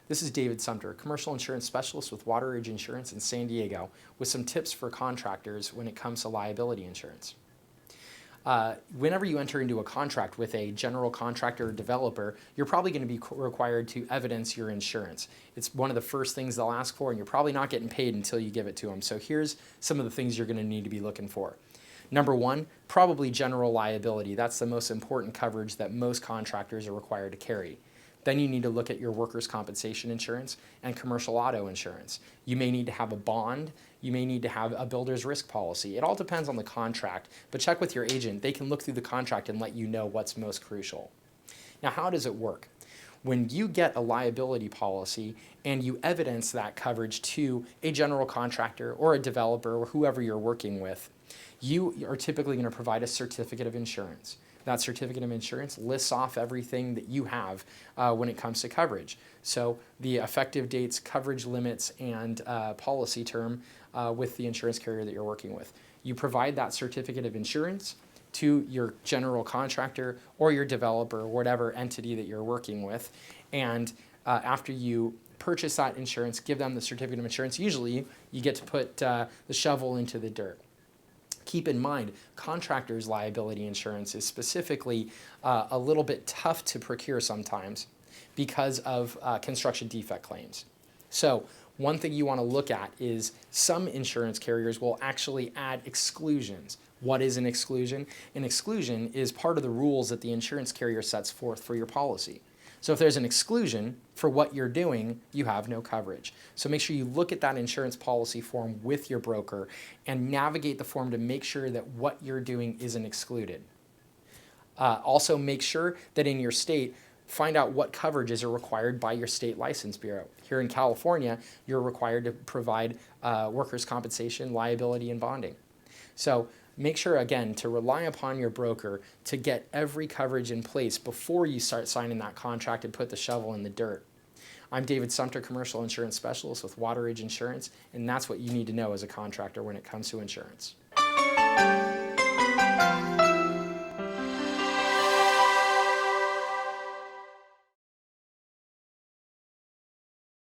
This is David Sumpter, commercial insurance specialist with Wateridge Insurance in San Diego, with some tips for contractors when it comes to liability insurance. Whenever you enter into a contract with a general contractor or developer, you're probably going to be required to evidence your insurance. It's one of the first things they'll ask for, and you're probably not getting paid until you give it to them. So here's some of the things you're going to need to be looking for. Number one, probably general liability. That's the most important coverage that most contractors are required to carry. Then you need to look at your workers' compensation insurance and commercial auto insurance. You may need to have a bond. You may need to have a builder's risk policy. It all depends on the contract, but check with your agent. They can look through the contract and let you know what's most crucial. Now, how does it work? When you get a liability policy and you evidence that coverage to a general contractor or a developer or whoever you're working with, you are typically going to provide a certificate of insurance. That certificate of insurance lists off everything that you have when it comes to coverage. So the effective dates, coverage limits, and policy term with the insurance carrier that you're working with. You provide that certificate of insurance to your general contractor or your developer, or whatever entity that you're working with. And after you purchase that insurance, give them the certificate of insurance. Usually you get to put the shovel into the dirt. Keep in mind, contractors' liability insurance is specifically a little bit tough to procure sometimes because of construction defect claims. So one thing you want to look at is some insurance carriers will actually add exclusions. What is an exclusion? An exclusion is part of the rules that the insurance carrier sets forth for your policy. So if there's an exclusion for what you're doing, you have no coverage. So make sure you look at that insurance policy form with your broker and navigate the form to make sure that what you're doing isn't excluded. Also make sure that in your state, find out what coverages are required by your state license bureau. Here in California, you're required to provide workers' compensation, liability, and bonding. So make sure, again, to rely upon your broker to get every coverage in place before you start signing that contract and put the shovel in the dirt. I'm David Sumpter, commercial insurance specialist with Wateridge Insurance, and that's what you need to know as a contractor when it comes to insurance.